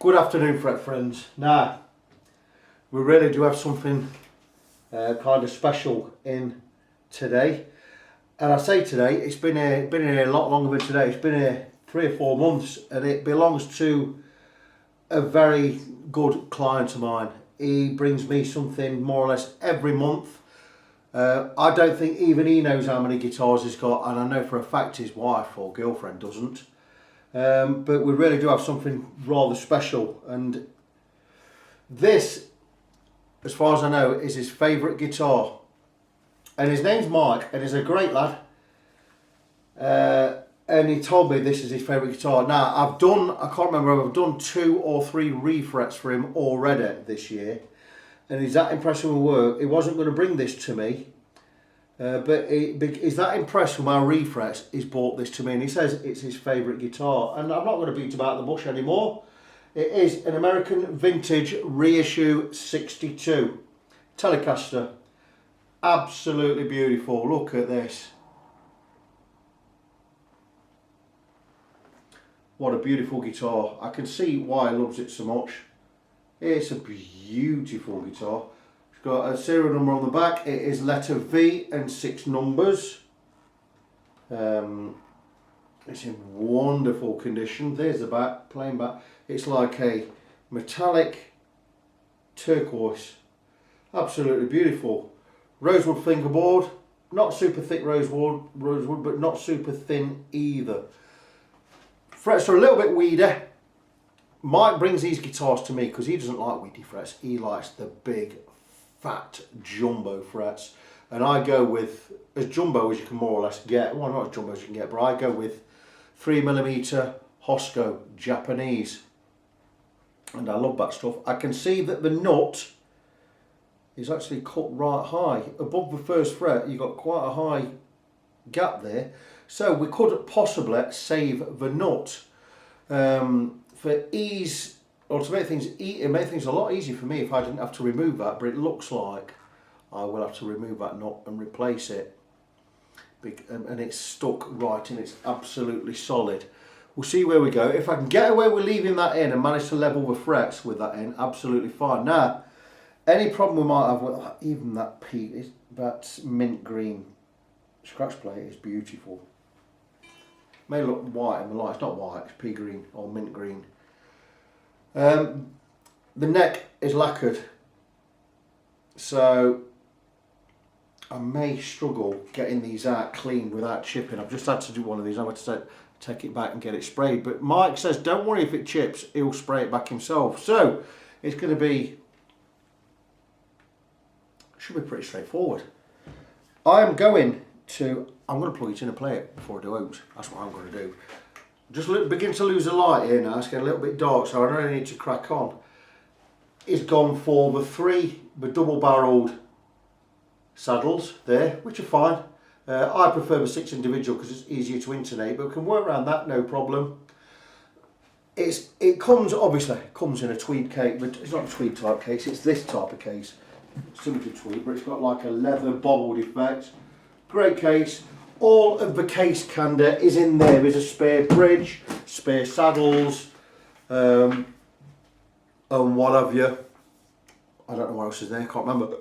Good afternoon, Fret friends. Now, we really do have something kind of special in today. And I say today, it's been here a lot longer than today. It's been here 3 or 4 months, and it belongs to a very good client of mine. He brings me something more or less every month. I don't think even he knows how many guitars he's got, and I know for a fact his wife or girlfriend doesn't. But we really do have something rather special, and this, as far as I know, is his favourite guitar, and his name's Mike, and he's a great lad, and he told me this is his favourite guitar. Now I can't remember if I've done 2 or 3 refrets for him already this year, and he's that impressed with my work. He wasn't going to bring this to me, but he's that impressed with my refrets, he's bought this to me, and he says it's his favourite guitar. And I'm not going to beat about the bush anymore. It is an American vintage Reissue 62 Telecaster. Absolutely beautiful. Look at this. What a beautiful guitar. I can see why he loves it so much. It's a beautiful guitar. It's got a serial number on the back. It is letter V and 6 numbers. It's in wonderful condition. There's the back, plain back. It's like a metallic turquoise. Absolutely beautiful. Rosewood fingerboard. Not super thick rosewood, but not super thin either. Frets are a little bit weedy. Mike brings these guitars to me because he doesn't like weedy frets. He likes the big, fat, jumbo frets. And I go with as jumbo as you can more or less get. Well, not as jumbo as you can get, but I go with 3mm Hosco Japanese. And I love that stuff. I can see that the nut is actually cut right high. Above the first fret, you've got quite a high gap there. So we could possibly save the nut. For ease, or to make things a lot easier for me if I didn't have to remove that, but it looks like I will have to remove that nut and replace it. And it's stuck right and it's absolutely solid. We'll see where we go. If I can get away with leaving that in and manage to level the frets with that in, absolutely fine. Now, any problem we might have with even that that mint green scratch plate is beautiful. May look white in the light. It's not white, it's pea green or mint green. The neck is lacquered, so I may struggle getting these out clean without chipping. I've just had to do one of these. I've had to take it back and get it sprayed, but Mike says don't worry if it chips, he'll spray it back himself. So it's going to be, should be pretty straightforward. I'm going to plug it in and play it before I do out. That's what I'm going to do. Just begin to lose the light here now. It's getting a little bit dark, so I really need to crack on. It's gone for the double-barreled saddles there, which are fine. I prefer the 6 individual because it's easier to intonate, but we can work around that, no problem. It comes in a tweed case, but it's not a tweed type case. It's this type of case, similar to tweed, but it's got like a leather bobbled effect. Great case. All of the case candor is in there. There's a spare bridge, spare saddles, and what have you. I don't know what else is there, I can't remember.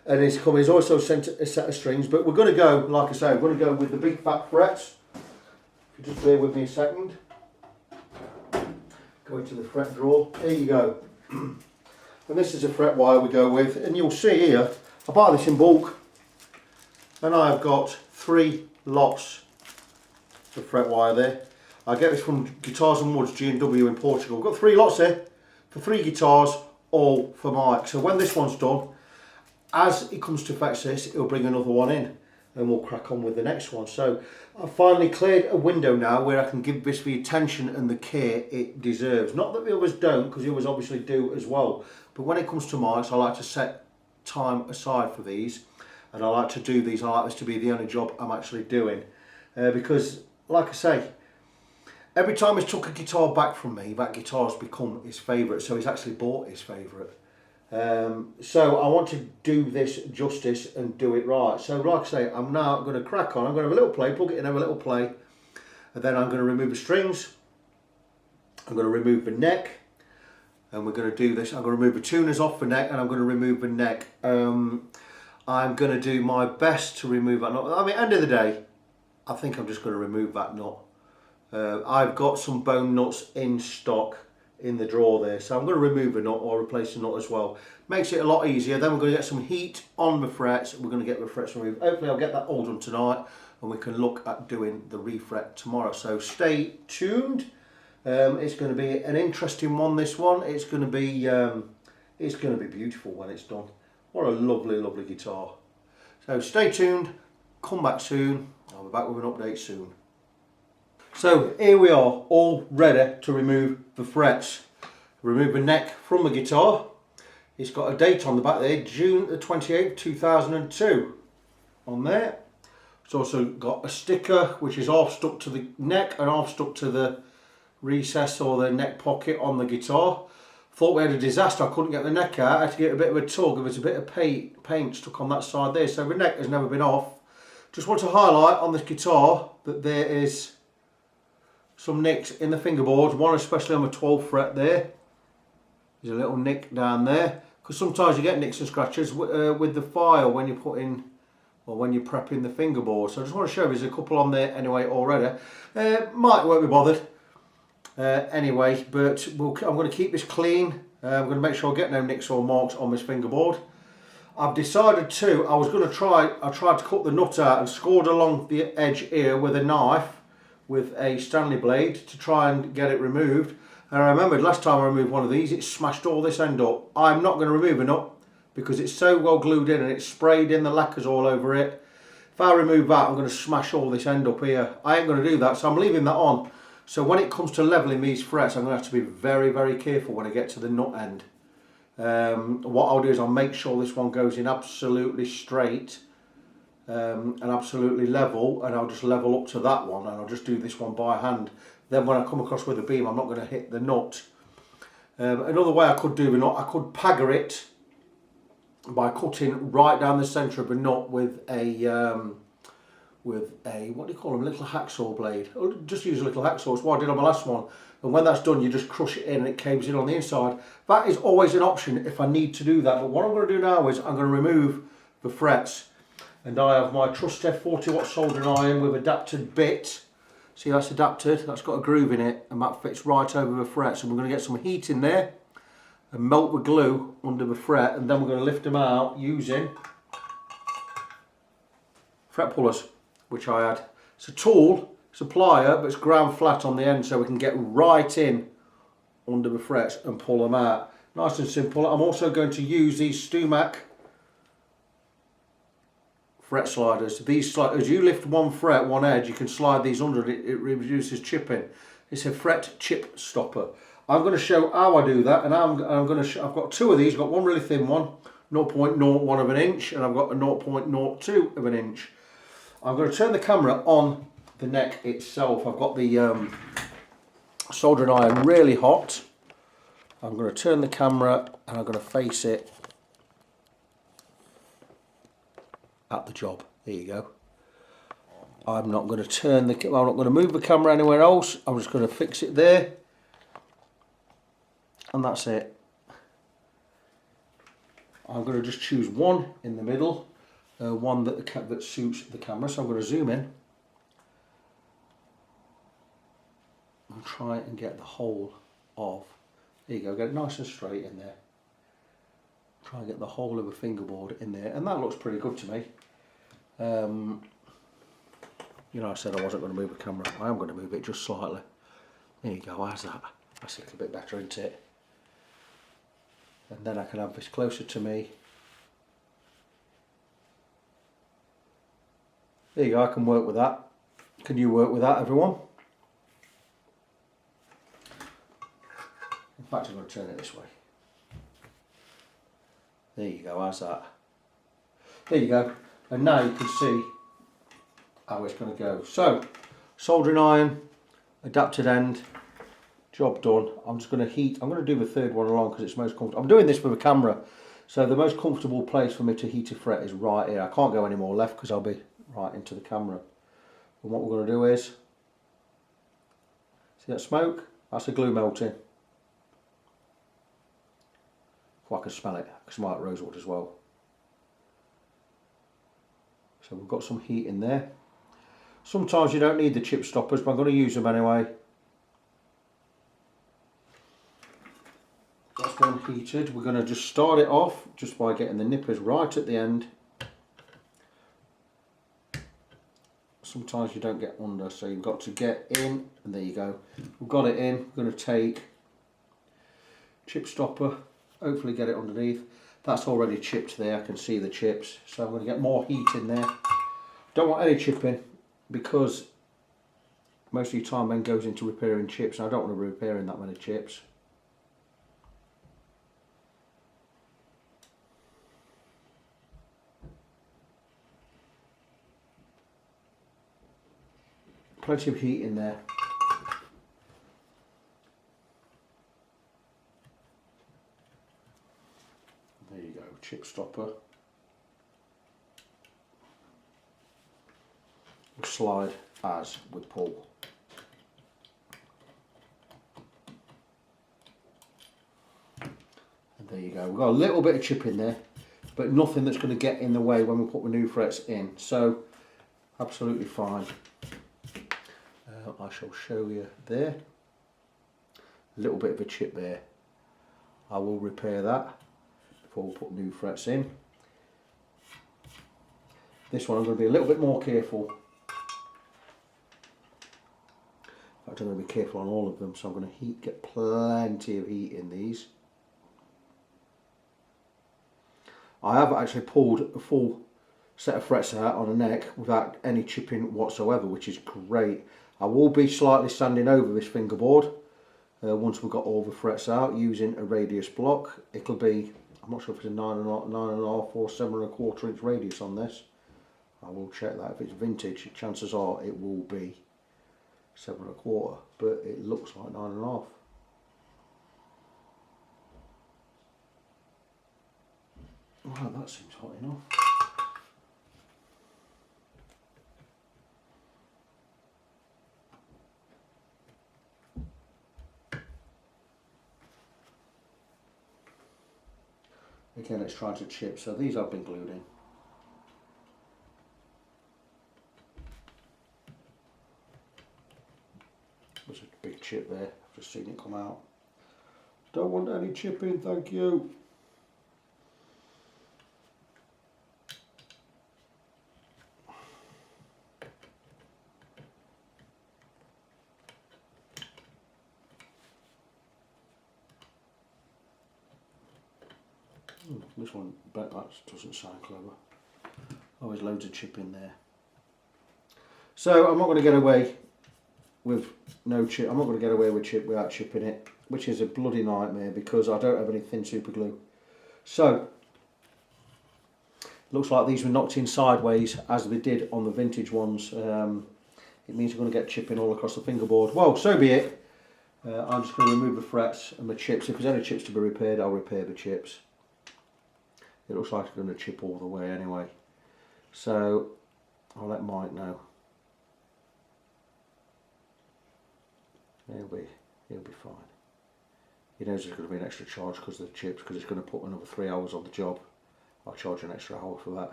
And there's also a set of strings, but we're going to go, like I say, we're going to go with the big fat frets. If you just bear with me a second. Go into the fret drawer. Here you go. And this is a fret wire we go with, and you'll see here, I buy this in bulk, and I've got 3 lots of fret wire there. I get this from Guitars and Woods G&W in Portugal. I've got 3 lots there for 3 guitars, all for Mike. So when this one's done, as he comes to fetch this, he'll bring another one in and we'll crack on with the next one. So I've finally cleared a window now where I can give this the attention and the care it deserves. Not that the others don't, because the others obviously do as well. But when it comes to Mike's, I like to set time aside for these. And I like to do these, I like this to be the only job I'm actually doing. Because, like I say, every time he's took a guitar back from me, that guitar's become his favourite, so he's actually bought his favourite. So I want to do this justice and do it right. So like I say, I'm now going to crack on. I'm going to have a little play, plug it in, have a little play, and then I'm going to remove the strings. I'm going to remove the neck. and we're going to do this. I'm going to remove the tuners off the neck, and I'm going to remove the neck. I'm going to do my best to remove that nut. I mean, end of the day, I think I'm just going to remove that nut. I've got some bone nuts in stock in the drawer there, so I'm going to remove a nut or replace the nut as well. Makes it a lot easier. Then we're going to get some heat on the frets. We're going to get the frets removed. Hopefully I'll get that all done tonight, and we can look at doing the refret tomorrow. So stay tuned. It's going to be an interesting one, this one. It's going to be beautiful when it's done. What a lovely, lovely guitar. So stay tuned, come back soon. I'll be back with an update soon. So here we are, all ready to remove the frets. Remove the neck from the guitar. It's got a date on the back there, June the 28th, 2002 on there. It's also got a sticker which is half stuck to the neck and half stuck to the recess or the neck pocket on the guitar. Thought we had a disaster. I couldn't get the neck out. I had to get a bit of a tug. There was a bit of paint stuck on that side there, so the neck has never been off. Just want to highlight on this guitar that there is some nicks in the fingerboard, one especially on the 12th fret there. There's a little nick down there, because sometimes you get nicks and scratches with the file when you're putting, or when you're prepping the fingerboard. So I just want to show you there's a couple on there anyway already. Won't be bothered anyway, but I'm going to keep this clean. I'm going to make sure I get no nicks or marks on this fingerboard. I've decided to, I tried to cut the nut out and scored along the edge here with a knife, with a Stanley blade, to try and get it removed. And I remembered last time I removed one of these, it smashed all this end up. I'm not going to remove a nut because it's so well glued in and it's sprayed in the lacquers all over it. If I remove that, I'm going to smash all this end up here. I ain't going to do that, so I'm leaving that on. So when it comes to leveling these frets, I'm going to have to be very, very careful when I get to the nut end. What I'll do is I'll make sure this one goes in absolutely straight and absolutely level, and I'll just level up to that one, and I'll just do this one by hand. Then when I come across with a beam, I'm not going to hit the nut. Another way I could do the nut, I could pagger it by cutting right down the centre of the nut with a what do you call them, little hacksaw blade. I'll just use a little hacksaw. That's what I did on my last one. And when that's done, you just crush it in and it caves in on the inside. That is always an option if I need to do that. But what I'm going to do now is I'm going to remove the frets. And I have my trusty 40-watt soldering iron with adapted bit. See, that's adapted, that's got a groove in it, and that fits right over the fret. So we're going to get some heat in there and melt the glue under the fret, and then we're going to lift them out using fret pullers, which I had. It's a tool, it's a plier, but it's ground flat on the end, so we can get right in under the frets and pull them out. Nice and simple. I'm also going to use these Stumac fret sliders. These sliders, you lift one fret, one edge, you can slide these under and it reduces chipping. It's a fret chip stopper. I'm going to show how I do that, and I'm going to I've got two of these. I've got one really thin one, 0.01 of an inch, and I've got a 0.02 of an inch. I'm going to turn the camera on the neck itself. I've got the soldering iron really hot. I'm going to turn the camera and I'm going to face it at the job. There you go. I'm not going to turn the, I'm not going to move the camera anywhere else. I'm just going to fix it there, and that's it. I'm going to just choose one in the middle, one that suits the camera. So I'm going to zoom in and try and get the whole of. There you go. Get it nice and straight in there. Try and get the whole of a fingerboard in there, and that looks pretty good to me. You know, I said I wasn't going to move the camera. I am going to move it just slightly. There you go. How's that? That's a little bit better, isn't it? And then I can have this closer to me. There you go. I can work with that. Can you work with that, everyone? In fact, I'm going to turn it this way. There you go, how's that? There you go. And now you can see how it's going to go. So, soldering iron, adapted end, job done. I'm just going to heat, I'm going to do the third one along because it's most comfortable. I'm doing this with a camera, so the most comfortable place for me to heat a fret is right here. I can't go any more left because I'll be right into the camera. And what we're going to do is, see that smoke? That's the glue melting. Oh, I can smell it. I can smell that rosewood as well. So we've got some heat in there. Sometimes you don't need the chip stoppers, but I'm going to use them anyway. That's gone heated. We're going to just start it off just by getting the nippers right at the end. Sometimes you don't get under, so you've got to get in, and there you go. We've got it in. We're going to take chip stopper, hopefully get it underneath. That's already chipped there, I can see the chips. So I'm going to get more heat in there. Don't want any chipping because most of your time then goes into repairing chips, and I don't want to be repairing that many chips. Plenty of heat in there. There you go, chip stopper. We'll slide as with pull. And there you go. We've got a little bit of chip in there, but nothing that's going to get in the way when we put the new frets in. So absolutely fine. I shall show you there. A little bit of a chip there. I will repair that before we put new frets in. This one I'm going to be a little bit more careful. I'm going to be careful on all of them, so I'm going to get plenty of heat in these. I have actually pulled a full set of frets out on a neck without any chipping whatsoever, which is great. I will be slightly sanding over this fingerboard once we've got all the frets out using a radius block. It'll be, I'm not sure if it's a 9.5 or 7.25 inch radius on this. I will check that. If it's vintage, chances are it will be 7.25, but it looks like 9.5. Wow, that seems hot enough. Again, it's trying to chip, so these have been glued in. There's a big chip there, I've just seen it come out. Don't want any chipping, thank you. This one, but that doesn't sound clever. Oh, there's loads of chip in there. So I'm not going to get away with no chip. I'm not going to get away with chip without chipping it, which is a bloody nightmare because I don't have any thin super glue. So looks like these were knocked in sideways as they did on the vintage ones. It means you're going to get chipping all across the fingerboard. Well, so be it. I'm just going to remove the frets and the chips. If there's any chips to be repaired, I'll repair the chips. It looks like it's going to chip all the way anyway. So I'll let Mike know. He'll be fine. He knows there's going to be an extra charge because of the chips, because it's going to put another 3 hours on the job. I'll charge an extra hour for that.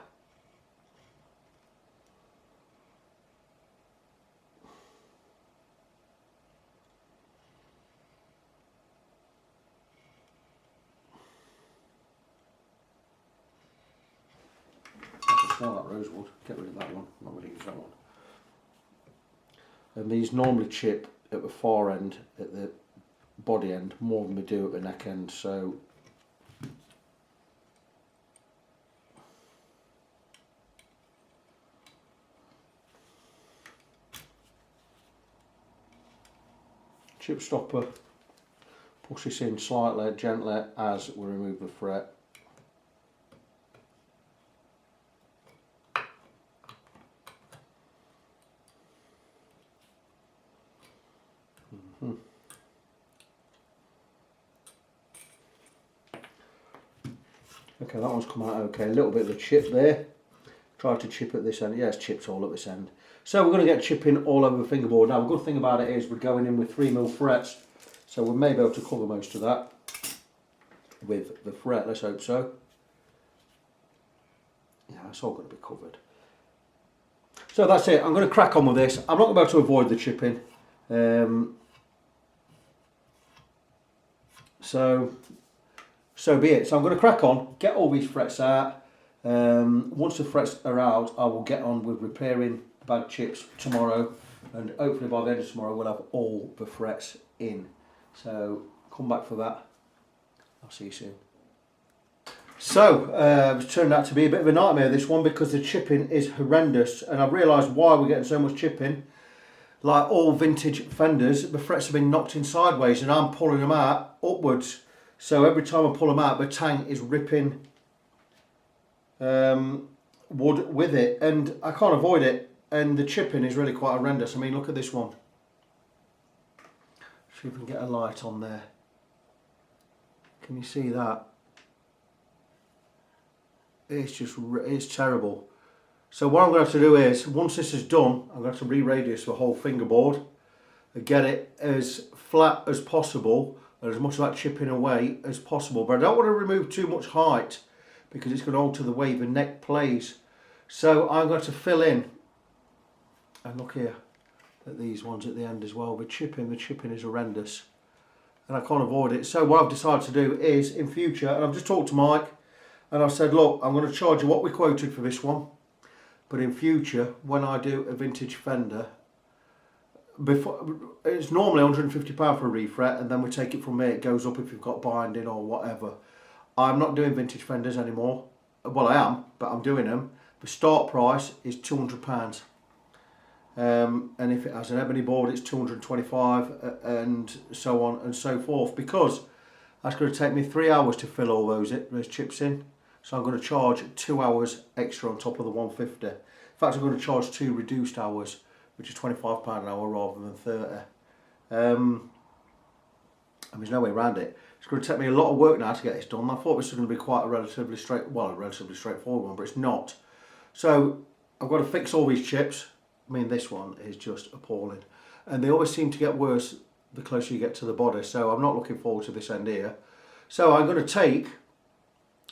Smell that rosewood, get rid of that one, I'm not going to use that one. And these normally chip at the far end, at the body end, more than we do at the neck end, so chip stopper, push this in slightly, gently as we remove the fret. Okay, that one's come out okay. A little bit of a chip there. Try to chip at this end. Yeah, it's chipped all at this end. So we're going to get chipping all over the fingerboard. Now, the good thing about it is we're going in with 3mm frets, so we may be able to cover most of that. with the fret. Let's hope so. Yeah, it's all going to be covered. So that's it. I'm going to crack on with this. I'm not going to be able to avoid the chipping. So be it. So I'm going to crack on, get all these frets out. Once the frets are out, I will get on with repairing the bad chips tomorrow, and hopefully by the end of tomorrow we'll have all the frets in. So come back for that. I'll see you soon. So it's turned out to be a bit of a nightmare, this one, because the chipping is horrendous, and I've realised why we're getting so much chipping. Like all vintage Fenders, the frets have been knocked in sideways, and I'm pulling them out upwards. So every time I pull them out, the tang is ripping wood with it, and I can't avoid it. And the chipping is really quite horrendous. I mean, look at this one. See if we can get a light on there. Can you see that? It's terrible. So what I'm going to have to do is, once this is done, I'm going to have to re-radius the whole fingerboard and get it as flat as possible and as much of that chipping away as possible. But I don't want to remove too much height because it's going to alter the way the neck plays. So I'm going to fill in, and look here at these ones at the end as well. The chipping is horrendous and I can't avoid it. So what I've decided to do is, in future, and I've just talked to Mike and I said, look, I'm going to charge you what we quoted for this one. But in future, when I do a vintage Fender, it's normally £150 for a refret, and then we take it from there. It goes up if you've got binding or whatever. I'm not doing vintage Fenders anymore. Well, I am, but I'm doing them. The start price is £200. And if it has an ebony board, it's £225, and so on and so forth. Because that's going to take me 3 hours to fill all those chips in. So I'm going to charge 2 hours extra on top of the 150. In fact, I'm going to charge 2 reduced hours, which is £25 an hour rather than 30. And there's no way around it. It's going to take me a lot of work now to get this done. I thought this was going to be quite a relatively straightforward one, but it's not. So I've got to fix all these chips. I mean, this one is just appalling. And they always seem to get worse the closer you get to the body. So I'm not looking forward to this end here. So I'm going to take,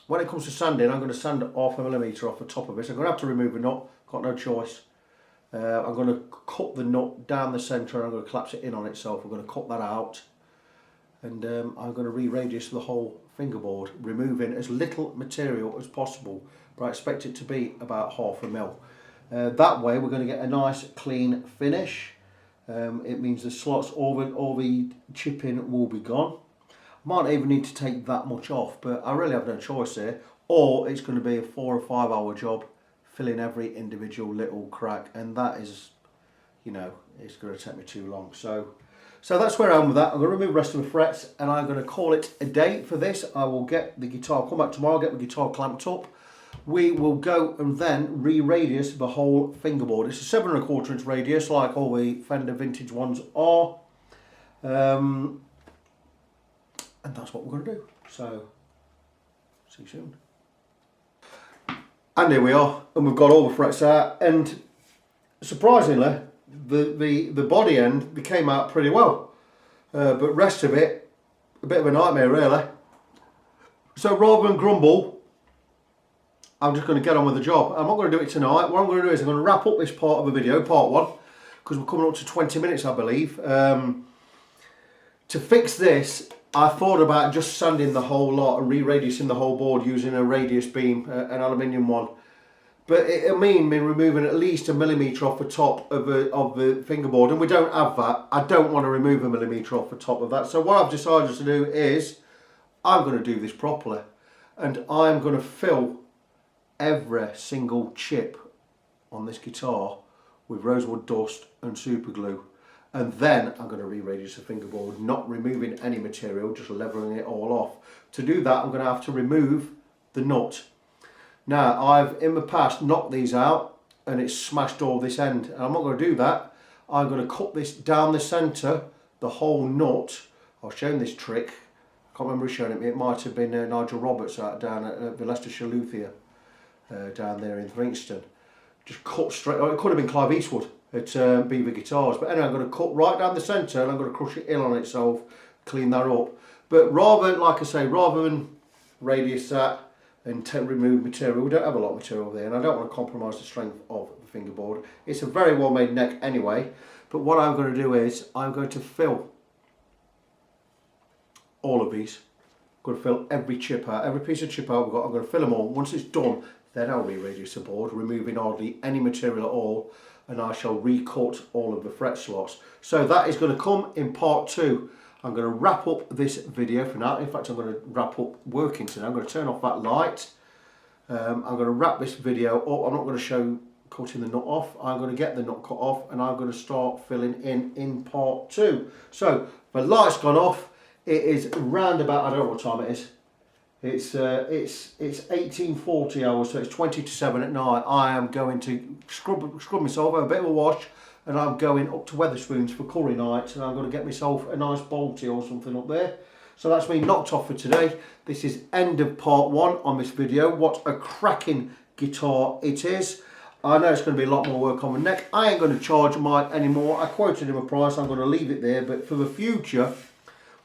when it comes to sanding, I'm going to sand 0.5 mm off the top of this. I'm going to have to remove a nut, got no choice. I'm going to cut the nut down the centre and I'm going to collapse it in on itself. I'm going to cut that out, and I'm going to re-radius the whole fingerboard, removing as little material as possible, but I expect it to be about 0.5 mm. That way we're going to get a nice clean finish. It means the slots, all the chipping will be gone. Might even need to take that much off, but I really have no choice here, or it's going to be a 4 or 5 hour job filling every individual little crack, and that is, you know, it's going to take me too long. So that's where I am with that. I'm going to remove the rest of the frets and I'm going to call it a day for this. I will get the guitar, come back tomorrow, get the guitar clamped up. We will go and then re-radius the whole fingerboard. It's a 7¼ inch radius like all the Fender vintage ones are. And that's what we're going to do. So, see you soon. And here we are, and we've got all the frets out, and surprisingly, the body end, they came out pretty well. But rest of it, a bit of a nightmare really. So rather than grumble, I'm just going to get on with the job. I'm not going to do it tonight. What I'm going to do is I'm going to wrap up this part of the video, part 1, because we're coming up to 20 minutes I believe. To fix this, I thought about just sanding the whole lot and re-radiusing the whole board using a radius beam, an aluminium one. But it'll mean me removing at least 1 mm off the top of the fingerboard, and we don't have that. I don't want to remove 1 mm off the top of that. So what I've decided to do is, I'm going to do this properly. And I'm going to fill every single chip on this guitar with rosewood dust and super glue. And then I'm going to re-radius the fingerboard, not removing any material, just leveling it all off. To do that, I'm going to have to remove the nut. Now, I've in the past knocked these out and it's smashed all this end. And I'm not going to do that. I'm going to cut this down the centre, the whole nut. I've shown this trick. I can't remember who showing it. It might have been Nigel Roberts down at the Leicestershire Luthier, down there in Thringston. Just cut straight, oh, it could have been Clive Eastwood at Beaver Guitars, but anyway I'm going to cut right down the centre and I'm going to crush it in on itself, clean that up. But rather, like I say, rather than radius that and remove material. We don't have a lot of material there, and I don't want to compromise the strength of the fingerboard. It's a very well made neck anyway, but what I'm going to do is I'm going to fill all of these. I'm going to fill every chip out, every piece of chip out we've got. I'm going to fill them all. Once it's done, then I'll re-radius the board, removing hardly any material at all, and I shall recut all of the fret slots. So that is going to come in part 2. I'm going to wrap up this video for now. In fact, I'm going to wrap up working today. I'm going to turn off that light. I'm going to wrap this video up. I'm not going to show cutting the nut off. I'm going to get the nut cut off, and I'm going to start filling in part 2. So the light's gone off. It is round about, I don't know what time it is. It's 18:40 hours, so it's 20 to 7 at night. I am going to scrub myself, have a bit of a wash, and I'm going up to Wetherspoons for curry night, and I'm going to get myself a nice Balti or something up there. So that's me knocked off for today. This is end of part 1 on this video. What a cracking guitar it is. I know it's going to be a lot more work on the neck. I ain't going to charge Mike anymore. I quoted him a price, I'm going to leave it there, but for the future,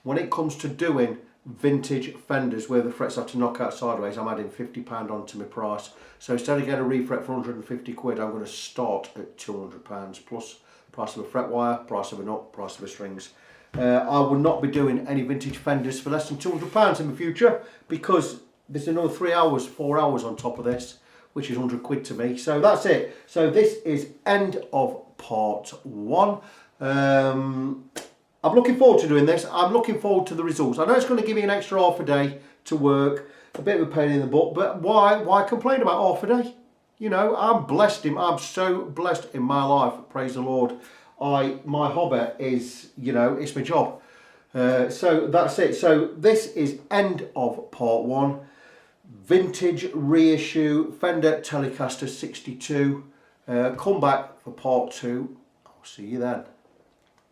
when it comes to doing vintage Fenders where the frets have to knock out sideways, I'm adding £50 onto my price. So instead of getting a refret for 150 quid, I'm going to start at £200 plus price of a fret wire, price of a nut, price of the strings. I will not be doing any vintage Fenders for less than £200 in the future, because there's another 3 hours, 4 hours on top of this, which is 100 quid to me. So that's it. So this is end of part 1. I'm looking forward to doing this. I'm looking forward to the results. I know it's going to give me an extra half a day to work, a bit of a pain in the butt, but why complain about half a day? You know, I'm blessed. I'm so blessed in my life. Praise the Lord. My hobby is, you know, it's my job. So that's it. So this is end of part 1. Vintage reissue Fender Telecaster 62. Come back for part 2. I'll see you then.